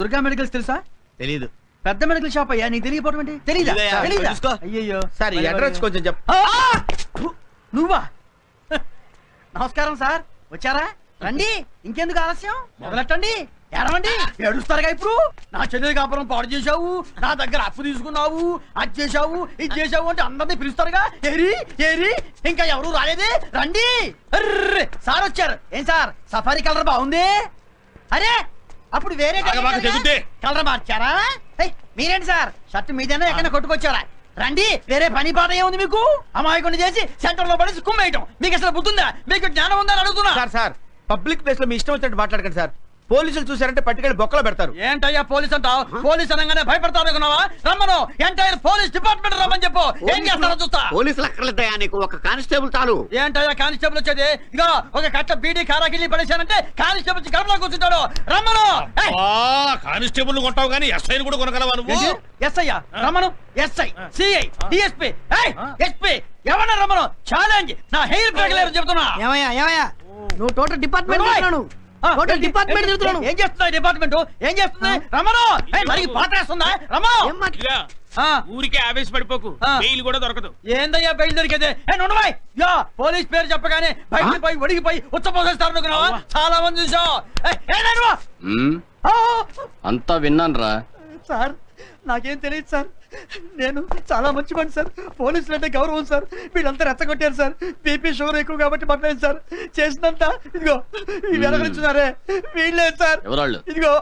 Durga medicals తెలుసా? తెలీదు. పెద్ద మెడికల్ షాప్ అయ్యా, నీకు తెలియకపోవడం ఏంటి? తెలీదా? అయ్యయ్యో సార్ ఈ అడ్రస్ కొంచెం చెప్పు. నువ్వా? నమస్కారం సార్, వచ్చారా? రండి, ఇంకెందుకు ఆలస్యం, మొదలెట్టండి. ఏడవండి, ఏడుస్తారుగా. ఇప్పుడు నా చెల్లెలు కాపురం పాడు చేశావు, నా దగ్గర అప్పు తీసుకున్నావు, అది చేశావు, ఇది చేశావు అంటే అందరినీ పిలుస్తారుగా. ఏరి ఏరి ఇంకా ఎవరు రాలేదే, రండి. సార్ వచ్చారు. ఏం సార్, సఫారీ కలర్ బాగుంది. అరే అప్పుడు వేరే కలర్ మార్చారా? మీరేంటి సార్, షర్ట్ మీదైనా ఎక్కడ కొట్టుకొచ్చారా? రండి, వేరే పని పాట ఏముంది మీకు? అమాయకుని చేసి సెంటర్ లో పడేసి కుమ్మేయటం మీకు అసలు బుద్ధిందా? మీకు జ్ఞానం ఉందని అడుగుతున్నా. సార్ పబ్లిక్ ప్లేస్ లో మీ ఇష్టం వచ్చినట్టు మాట్లాడకండి సార్. పోలీసులు చూసారంటే పట్టుకెళ్ళి బొక్కలో పెడతారు. ఏంటయ్యా పోలీస్ అంటావు? పోలీస్ అనగానే భయపడతావు అనుకున్నావా? రమ్మను, ఎంటైర్ పోలీస్ డిపార్ట్మెంట్ రమ్మని చెప్పు. ఏం చేస్తారో చూస్తా. పోలీసులు అక్కర్లేదయా, నీకు ఒక కానిస్టేబుల్ చాలు. ఏంటయ్యా కానిస్టేబుల్ వచ్చేది? ఇదిగో ఒక కట్ట బీడీ కారాకిల్లి పడేశానంటే కానిస్టేబుల్ గడపలో కూర్చుంటాడు. రమ్మను. కానిస్టేబుల్ కొంటావు కానీ ఎస్ఐని కూడా కొనగలవా నువ్వు? ఎస్ఐ రమ్మను. ఎస్ఐ, సిఐ, డిఎస్పీ, ఎస్పీ ఎవరన్నా రమ్మను. ఛాలెంజ్. నా హెయిర్ బ్రేక్ చెప్తున్నా. ఏమయ్యా నువ్వు టోటల్ డిపార్ట్మెంట్ టోటల్ డిపార్ట్మెంట్ తిరుగుతున్నాను. ఏం చేస్తున్నాయి డిపార్ట్మెంట్? ఏం చేస్తుంది? రమ్మను. మరి పాటేస్తుందా? రమ్మను. ఊరికే ఆవేశపడిపోకు, బెయిల్ కూడా దొరకదు. ఏందయ్యా బయలు దొరికేది? పోలీస్ పేరు చెప్పగానే బయటపోయి ఒడిగిపోయి ఉచ్చపోసేస్తారు అనుకున్నావా? చాలా మంది చూసావు. అంతా విన్నాను రా సార్. నాకేం తెలియదు సార్, నేను చాలా మంచి పని సార్. పోలీసులు అంటే గౌరవం సార్. వీళ్ళంతా రెచ్చగొట్టారు సార్. బీపీ షుగర్ ఎక్కువ కాబట్టి పట్టలేదు సార్. చేసినంత ఇదిగో ఈ వెనకనిచ్చున్నారే వీళ్ళే సార్. ఇదిగో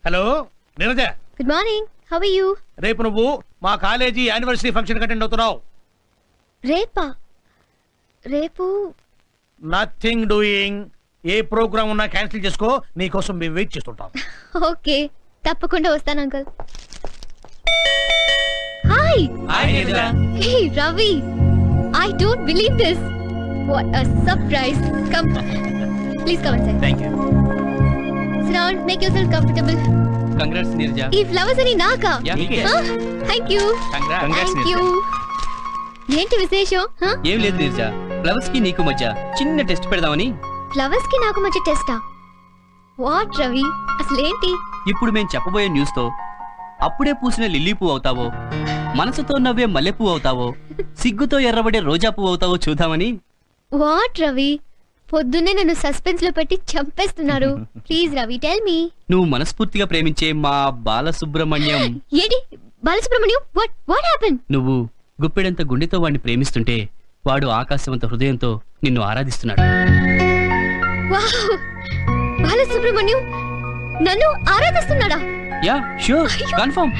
hello Neeraja, good morning. How are you? రేపు నువ్వు మా కాలేజీ యానివర్సరీ ఫంక్షన్ అటెండ్ అవుతున్నావు. రేపు నథింగ్ డూయింగ్. ఏ ప్రోగ్రామ్ ఉన్నా క్యాన్సిల్ చేసుకో, నీకోసం మేము వెయిట్ చేస్తుంటాం. ఓకే, తప్పకుండా వస్తాను uncle. Hi. Hey Ravi, I don't believe this. What a surprise. Come, please come inside. Thank you. Sit down, make yourself comfortable. Congrats Nirja. ఈ ఫ్లవర్స్ అని నాకా? Thank you. Congrats Nirja. ఏంటి విశేషం? ఏం లేదు నీరజ, ఫ్లవర్స్ కి నీకు మధ్య చిన్న టెస్ట్ పెడదామని. ఫ్లవర్స్ కి నాకు మధ్య టెస్టా? వాట్ రవి, అసలేంటి? ఇప్పుడు మేము చెప్పబోయే న్యూస్ తో అప్పుడే పూసిన లిల్లీ పువ్వు అవుతావో, మనసుతో నవ్వే మల్లె పువ్వు అవుతావో, సిగ్గుతో ఎర్రబడే రోజా పువ్వు అవుతావో చూద్దామని. వాట్ రవి, పొద్దున్నే నన్ను సస్పెన్స్ లో పెట్టి చంపేస్తున్నారు. Please Ravi, tell me. నువ్వు మనస్ఫూర్తిగా ప్రేమించే మా బాలసుబ్రహ్మణ్యం. ఏంటి బాలసుబ్రహ్మణ్యం? What happen? నువ్వు గుప్పెడంత గుండెతో వాడిని ప్రేమిస్తుంటే వాడు ఆకాశవంత హృదయంతో నిన్ను ఆరాధిస్తున్నాడు. వావ్, బాలసుబ్రహ్మణ్యం నన్ను ఆరాధిస్తున్నాడా? Yeah sure, confirm.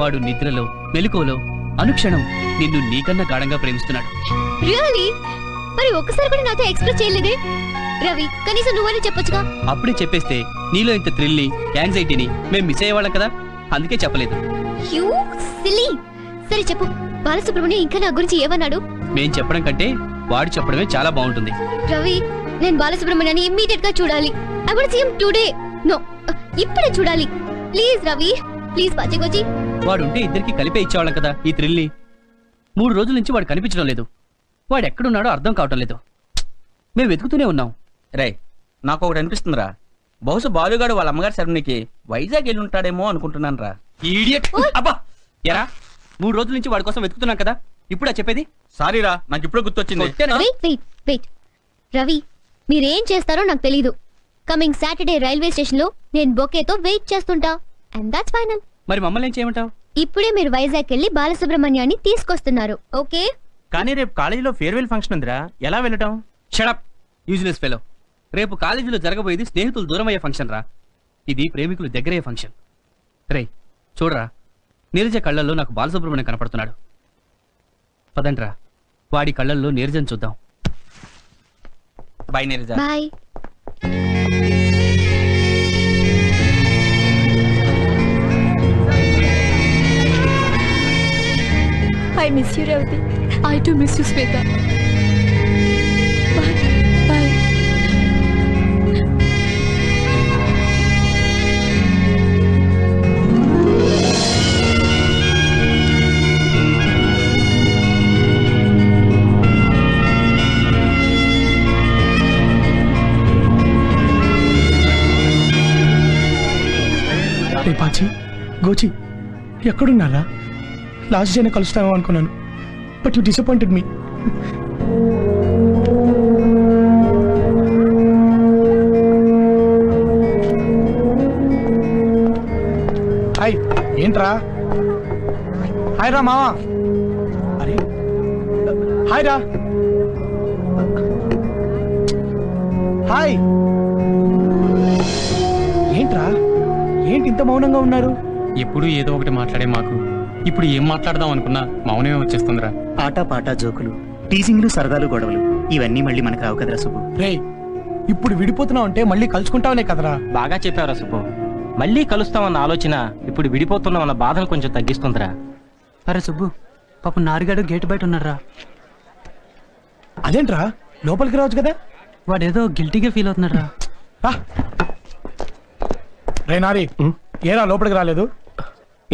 వాడు నిద్రలో మెలకువలో అనుక్షణం నిన్ను నీకన్నా గాఢంగా ప్రేమిస్తున్నాడు. రియల్లీ? మరి ఒక్కసారి కూడా నాతో ఎక్స్ప్రెస్ చేయలేదే రవి? కనీసం నువ్వని చెప్పొచ్చుగా. అప్పుడే చెప్పేస్తే నీలో ఇంత థ్రిల్ని, యాంగ్జైటీని మేము మిస్ అయ్యేవాళ్ళం కదా, అందుకే చెప్పలేదు. You silly. సరే చెప్పు, బాలసుబ్రహ్మణ్యం ఇంకా నా గురించి ఏమన్నాడు? మేం చెప్పడం కంటే వాడు చెప్పడమే చాలా బాగుంటుంది. రవి, నేను బాలసుబ్రహ్మణ్యాన్ని ఇమ్మీడియట్ గా చూడాలి. I want see him today. No, ఇప్పుడే చూడాలి. ప్లీజ్ రవి, ప్లీజ్ పచ్చిగొచ్చి. వాడు ఉంటే ఇద్దరికి కలిపే ఇచ్చేవాళ్ళం కదా ఈ థ్రిల్ని. 3 రోజుల నుంచి వాడు కనిపించడం లేదు. వాడు ఎక్కడున్నాడో అర్థం కావటం లేదు. మేము వెతుకుతూనే ఉన్నాం. రే, నాకు ఒకటి అనిపిస్తుందిరా, బహుశా బాలుగాడు వాళ్ళ అమ్మగారి సెరమనీకి వైజాగ్ వెళ్ళి ఉంటాడేమో అనుకుంటున్నాను రా. ఈడియట్. అబ్బా ఎరా, 3 రోజుల నుంచి వాడి కోసం వెతుకుతున్నాం కదా, ఇప్పుడా చెప్పేది? సారీ రా, నాకు ఇప్పుడు గుర్తొచ్చింది. వెయిట్ రవి, మీరేం చేస్తారో నాకు తెలీదు. కమింగ్ సాటర్డే రైల్వే స్టేషన్ లో నేను బొకేతో వెయిట్ చేస్తుంటా. And that's final. మరి మమ్మల్ని ఏం చేయమంటావు? ఇప్పుడే మీరు వైజాగ్ వెళ్ళి బాలసుబ్రహ్మణ్యాన్ని తీసుకొస్తున్నారు. ఓకే? కానీ రేపు కాలేజీలో ఫేర్వెల్ ఫంక్షన్ ఉందిరా, ఎలా వెళ్ళటం? Shut up, useless fellow. రేపు కాలేజీలో జరగబోయేది స్నేహితులు దూరమయ్యే ఫంక్షన్ రా, ఇది ప్రేమికులు దగ్గరయ్యే ఫంక్షన్. రే చూడరా, నీరజ కళ్ళల్లో నాకు బాలసుబ్రహ్మణ్యం కనపడుతున్నాడు. పదండ్రా, వాడి కళ్ళల్లో నీరజను చూద్దాం. Bye Neeraja. Bye. I miss you, Revati. I too miss you, Sweta. Bye. Bye. గోచి ఎక్కడున్నారా? లాస్ట్ డేనే కలుస్తామో అనుకున్నాను, but you disappointed me. Hi, ఏంట్రా? హాయ్ రా మావా. అరే హాయ్ రా. హాయ్. ఏంట్రా, ఏంటి ఇంత మౌనంగా ఉన్నారు? ఎప్పుడు ఏదో ఒకటి మాట్లాడే మాకు ఇప్పుడు ఏం మాట్లాడదాం అనుకున్నా మౌనమే వచ్చేస్తుందిరా. ఆట పాట జోకులు, టీజింగ్లు, సరదాలు, గొడవలు ఇవన్నీ మళ్ళీ మనకు రావు కదరా సుబ్బు. రే, ఇప్పుడు విడిపోతున్నావు అంటే మళ్ళీ కలుసుకుంటావనే కదరా. బాగా చెప్పావురా సుబ్బు. మళ్ళీ కలుస్తామన్న ఆలోచన ఇప్పుడు విడిపోతున్నామన్న బాధను కొంచెం తగ్గిస్తుందిరా. అరే సుబ్బు, పాపం నారిగాడు గేట్ బయట ఉన్నారా. అదేంట్రా, లోపలికి రావచ్చు కదా. వాడేదో గిల్టీగా ఫీల్ అవుతున్నారా. రే నారి, ఏరా లోపలికి రాలేదు?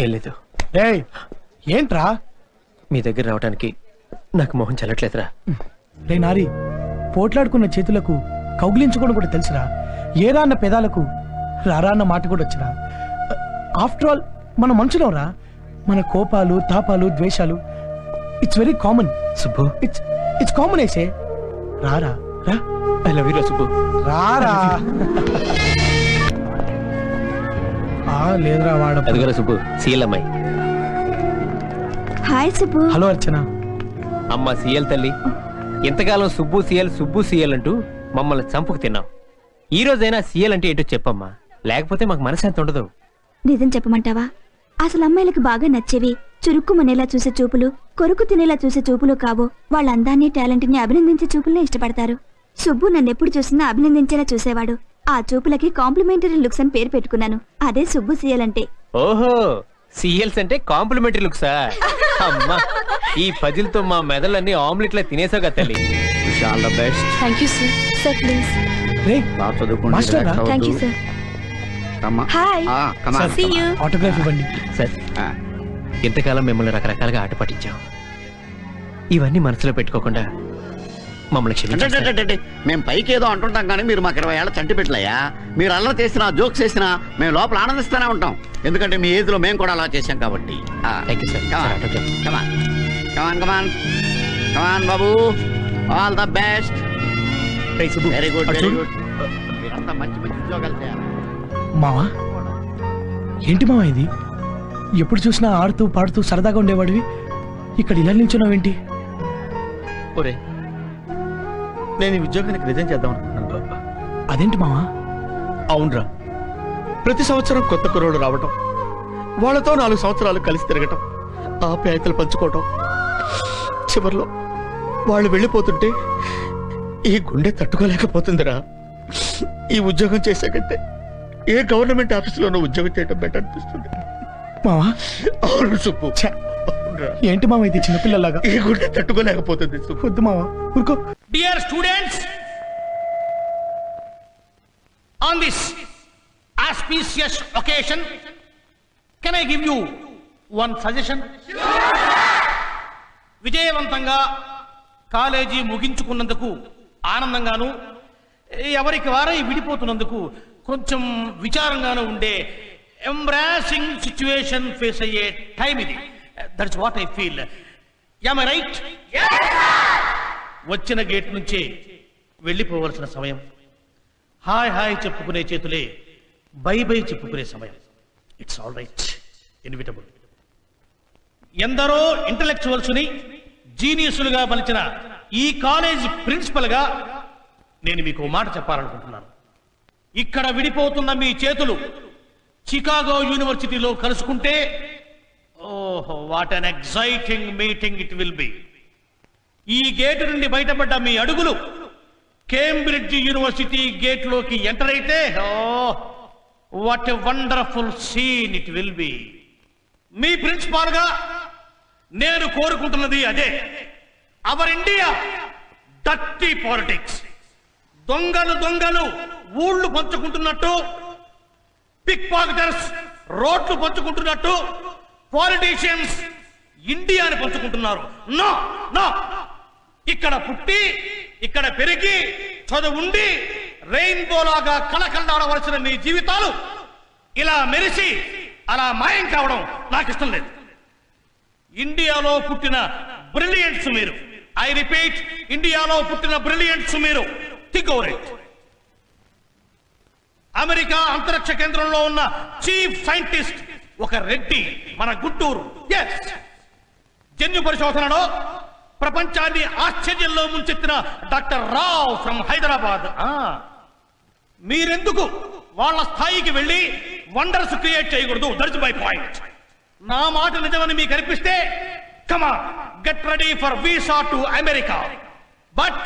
ఏం లేదు. రే ఏంట్రా? మీ దగ్గర రావడానికి నాకు మొహం చెల్లట్లేదురా. రే నారి, పోట్లాడుకున్న చేతులకు కౌగిలించుకోవడం కూడా తెలుసురా. ఏరా అన్న పెదాలకు రారా అన్న మాట కూడా వచ్చిరా. ఆఫ్టర్ ఆల్ మన మనుషులం రా. మన కోపాలు, తాపాలు, ద్వేషాలు it's very common Subbu. It's common I say. రారా రా. ఐ లవ్ యూ రా సుబ్బు. రారా. లేదురా వాడు. అదిగోరా సుబ్బు, సీఎల్ అమ్మాయి. హాయ్ సుబ్బు. హలో అర్చన. అమ్మ సీఎల్ తల్లి, ఇంతకాలం సుబ్బు సీఎల్ సుబ్బు సీఎల్ అంటూ మమ్మల్ని చంపుకు తిన్నాం. ఈ రోజైనా సీఎల్ అంటే ఏంటో చెప్పమ్మా, లేకపోతే మాకు మనశ్శాంతి ఉండదు. నిజం చెప్పమంటావా? అసలు అమ్మాయిలకు బాగా నచ్చేవి చురుక్కుమనేలా చూసే చూపులు, కొరుకు తినేలా చూసే చూపులు కావు. వాళ్ళ అందాన్ని, టాలెంట్ ని అభినందించే చూపులనే ఇష్టపడతారు. సుబ్బు నన్నెప్పుడు చూసినా అభినందించేలా చూసేవాడు. ఆ చూపులకి కాంప్లిమెంటరీ లుక్స్ అని పేరు పెట్టుకున్నాను. అదే సుబ్బు సీఎల్ అంటే. ఓహో, సీఎల్స్ అంటే కాంప్లిమెంటరీ లుక్సా? అమ్మా, ఈ పజిల్తో మా మెదళ్ళన్నీ ఆమ్లెట్లా తినేసావు కదా తల్లి. All the best. Thank you sir. Sir please. రే బాగా చదువుకోండి. మాస్టర్ రా. Thank you sir. Hi. See you. Autograph ఇవ్వండి సార్. ఇంతకాలం మిమ్మల్ని రకరకాలుగా ఆట పట్టించాం. ఇవన్నీ మనసులో పెట్టుకోకుండా మమ్మల్ని క్షమించండి. మేము పైకి ఏదో అంటుంటాం కానీ మీరు మాకు 20 ఏళ్ళ చంటి పెట్టలయ్యా. మీరు అల్లరి చేసినా, జోక్స్ చేసినా మేము లోపల ఆనందిస్తూనే ఉంటాం. ఎందుకంటే మీ ఏజ్ లో మేము కూడా అలా చేశాం కాబట్టి. Thank you sir. Come on Babu, all the best. Very good, very good. మీరంతా మంచి మంచి ఉద్యోగాలు చేయాలి. మావా. ఏంటి మావా ఇది? ఎప్పుడు చూసినా ఆడుతూ పాడుతూ సరదాగా ఉండేవాడివి, ఇక్కడ ఇలా నిల్చున్నావేంటి? ఒరే, నేను ఈ ఉద్యోగానికి రిజైన్ చేద్దాం అనుకుంటున్నాను. అదేంటి మావా? అవునరా, ప్రతి సంవత్సరం కొత్త కుర్రోడు రావటం, వాళ్ళతో 4 సంవత్సరాలు కలిసి తిరగటం, ఆప్యాయతలు పంచుకోవటం, చివరిలో వాళ్ళు వెళ్ళిపోతుంటే ఈ గుండె తట్టుకోలేకపోతుందిరా. ఈ ఉద్యోగం చేసాకంటే ఏ గవర్నమెంట్ ఆఫీసులోనూ ఉద్యోగం చేయడం బెటర్ అనిపిస్తుంది. మావా. అవును సుబ్బు. ఏంటి మావా ఇది చిన్నపిల్లలాగా? ఈ గుండె తట్టుకోలేకపోతుంది. వద్దు మావా, ఊరుకో. Dear students, on this auspicious occasion, can I give you one suggestion? విజయవంతంగా కాలేజీ ముగించుకున్నందుకు ఆనందంగాను, ఎవరికి వారై విడిపోతున్నందుకు కొంచెం విచారంగాను ఉండే ఎంబ్రాసింగ్ సిచ్యువేషన్ ఫేస్ అయ్యే టైం ఇది. That's what I feel. Am I right? వచ్చిన గేట్ నుంచే వెళ్ళిపోవలసిన సమయం. హాయ్ హాయ్ చెప్పుకునే చేతులే బై బై చెప్పుకునే సమయం. It's all right, inevitable. ఎందరో ఇంటలెక్చువల్స్ ని జీనియస్లుగా మలిచిన ఈ కాలేజ్ ప్రిన్సిపల్ గా నేను మీకు మాట చెప్పాలనుకుంటున్నాను. ఇక్కడ విడిపోతున్న మీ చేతులు చికాగో యూనివర్సిటీలో కలుసుకుంటే, ఓహో what an exciting meeting it will be. ఈ గేటు నుండి బయటపడ్డ మీ అడుగులు కేంబ్రిడ్జ్ యూనివర్సిటీ గేట్ లోకి ఎంటర్ అయితే, what a wonderful scene it will be. Me principal గా నేను కోరుకుంటున్నది అదే. Our India dirty politics. దొంగలు ఊళ్ళు పంచుకుంటున్నట్టు, పిక్ పాకెటర్స్ రోడ్లు పంచుకుంటున్నట్టు, పాలిటీషియన్స్ ఇండియాని పంచుకుంటున్నారు. నో నో, ఇక్కడ పుట్టి, ఇక్కడ పెరిగి, చదువుండి, రెయిన్బో లాగా కళకళలాడవలసిన మీ జీవితాలు ఇలా మెరిసి అలా మాయం కావడం నాకు ఇష్టం లేదు. ఇండియాలో పుట్టిన బ్రిలియంట్స్ మీరు. ఐ రిపీట్, ఇండియాలో పుట్టిన బ్రిలియంట్స్ మీరు. Think over it. అమెరికా అంతరిక్ష కేంద్రంలో ఉన్న చీఫ్ సైంటిస్ట్ ఒక రెడ్డి, మన గుంటూరు. ఎస్, జన్యు పరిశోధనలో ప్రపంచాన్ని ఆశ్చర్యంలో ముంచెత్తిన డాక్టర్ రావ్ ఫ్రమ్ హైదరాబాద్. మీరెందుకు వాళ్ళ స్థాయికి వెళ్ళి వండర్స్ క్రియేట్ చేయకూడదు? That's my point. నా మాట నిజమని మీకు అనిపిస్తే come on, get ready for visa to America. But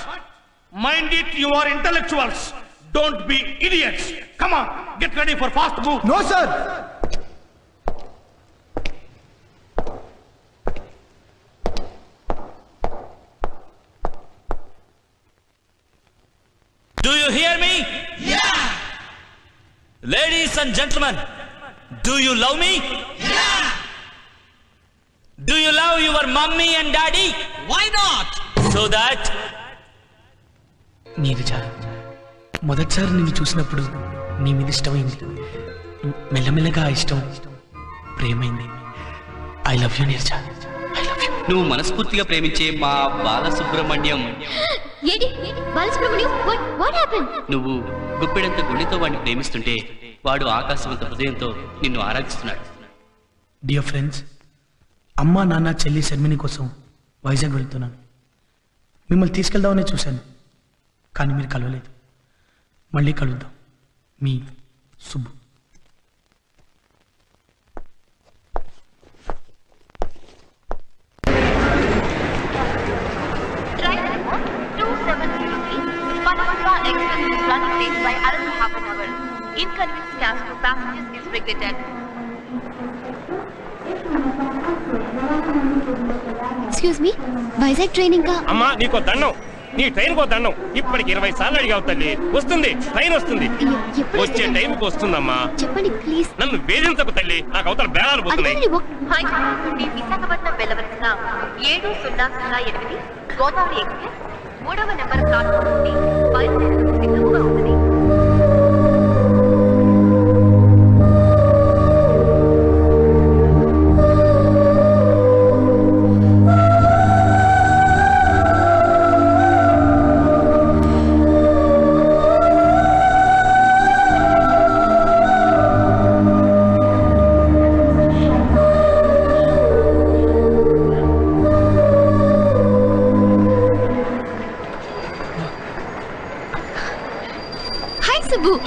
mind it, you are intellectuals, don't be idiots. Come on, get ready for fast move. No sir. Do you hear me? Yeah. Ladies and gentlemen, do you love me? Yeah. Do you love your mommy and daddy? Why not? So that Neeraja, మొదటిసారి నిన్ను చూసినప్పుడు నీ మీద ఇష్టమైంది. మెల్లమెల్లగా ఆ ఇష్టం ప్రేమైంది. I love you Neeraja, I love you. నువ్వు మనస్ఫూర్తిగా ప్రేమించే మా బాలసుబ్రహ్మణ్యం. నువ్వు గుప్పెడంత గుండెతో వాడిని ప్రేమిస్తుంటే వాడు ఆకాశవంత హృదయంతో నిన్ను ఆరాధిస్తున్నాడు. డియర్ ఫ్రెండ్స్, అమ్మ నాన్న చెల్లి శర్మిని కోసం వైజాగ్ వెళ్తున్నాను. మిమ్మల్ని తీసుకెళ్దామనే చూశాను, కానీ మీరు కలవలేదు. మళ్ళీ కలుద్దాం. మీ Subbu. Inconvenience caused to passengers is regretted. Excuse me, Vizag train ఇంకా? అమ్మా నీకో దండం, నీ ట్రైన్ కో దండం. ఇప్పటికి 20 సార్లు అడిగావు తల్లి. వస్తుంది, ట్రైన్ వస్తుంది. వచ్చే టైంకి వస్తుందమ్మా. చెప్పండి ప్లీజ్. నన్ను వేధించకు తల్లి, నాకు అవతల బేరాలు పోతున్నాయి. హైదరాబాద్ నుండి విశాఖపట్నం వెళ్ళవలసిన 7008 గోదావరి ఎక్స్ప్రెస్ 3వ నెంబర్ ప్లాట్ఫామ్ నుండి బయలుదేరడానికి సిద్ధంగా ఉంది.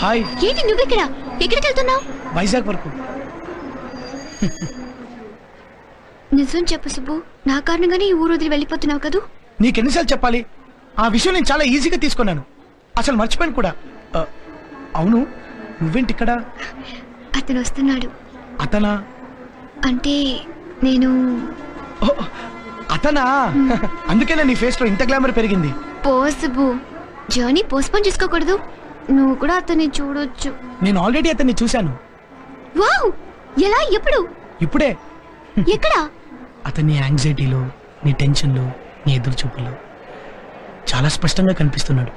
హాయ్. ఏంటి నువ్వు ఇక్కడ? ఎక్కడికి వెళ్తున్నావు? వైజాగ్ వరకు. నిజం చెప్పు సుబ్బు, నా కారణంగానే ఈ ఊరు వదిలి వెళ్ళిపోతున్నావు కదూ? నీకెన్నిసార్లు చెప్పాలి? ఆ విషయం నేను చాలా ఈజీగా తీసుకున్నాను, అసలు మర్చిపోయాను కూడా. అవును, నువ్వేంటి ఇక్కడ? అతను వస్తున్నాడు. అతనా? అంటే నేను. అతనా? అందుకేనా నీ ఫేస్ లో ఇంత గ్లామర్ పెరిగింది? పో సుబ్బు, జర్నీ పోస్ట్పోన్ చేసుకోకూడదు. నువ్వు కూడా అతన్ని చూడొచ్చు. నేను ఆల్రెడీ అతన్ని చూశాను. వావ్, ఎలా? ఎప్పుడు? ఇప్పుడే. ఎక్కడ? అతని యాంగ్జైటీలో, నీ టెన్షన్లో, నీ ఎదురు చూపుల్లో చాలా స్పష్టంగా కనిపిస్తున్నాడు.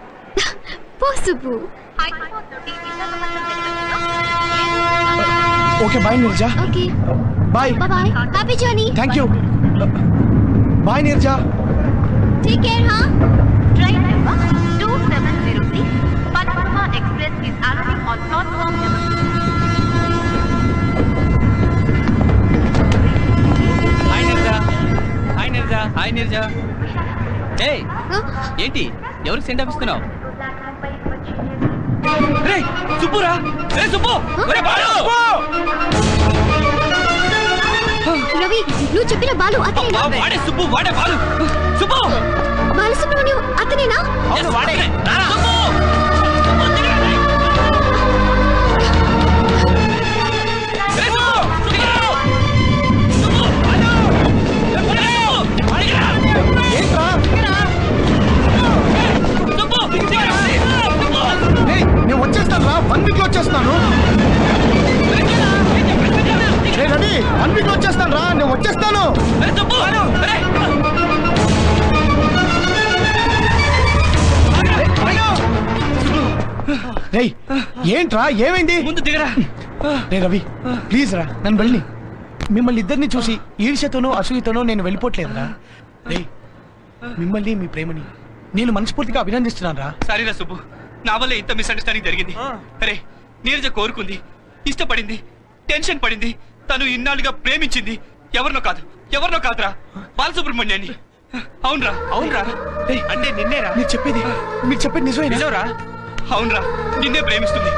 పో Subbu. Okay bye Neeraja. Okay bye. Bye. Happy journey. Thank you. Bye Neeraja. Take care. హా. Train number 2703 Panorama Express is arriving on platform number 2. Hi Neerja. Hi Neerja. Hi Neerja. ఏయ్, ఏంటి ఎవరికి సెండ్ ఆఫ్ ఇస్తున్నావు? రే సుబ్బురా. రే సుబ్బు. రే బాలు. రవి, నువ్వు చెప్పిన బాలు అతనేనా? వాడే సుబ్బు, వాడే బాలు. సుబ్బు. బాలసుబ్రహ్మణ్యం అతనేనా? అవును వాడే. సుబ్బు. నేను వచ్చేస్తాను రా, 1 వీక్ లో వచ్చేస్తాను. రవి, 1 వీక్ లో వచ్చేస్తాను రా, నేను వచ్చేస్తాను. రేయ్, ఏంట్రా ఏమైంది? ముందు దిగరా. రే రవి ప్లీజ్ రా నన్ను వెళ్ళి మిమ్మల్ని ఇద్దరిని చూసి ఈర్ష్యతోనో అసూయతోనో నేను వెళ్ళిపోవట్లేదురా. రే మిమ్మల్ని మీ ప్రేమని నేను మనస్ఫూర్తిగా అభినందిస్తున్నాను రా. సారీరా సుబ్బు, నా వల్ల ఇంత మిస్అండర్స్టాండింగ్ జరిగింది. అరే నీరజ కోరుకుంది, ఇష్టపడింది, టెన్షన్ పడింది. తను ఇన్నాళ్ళుగా ప్రేమించింది ఎవరినో కాదురా, బాలసుబ్రహ్మణ్యాన్ని. అవునరా అంటే నిన్నేరా మీరు చెప్పేది నిజమేనా? అవునరా, నిన్నే ప్రేమిస్తుంది.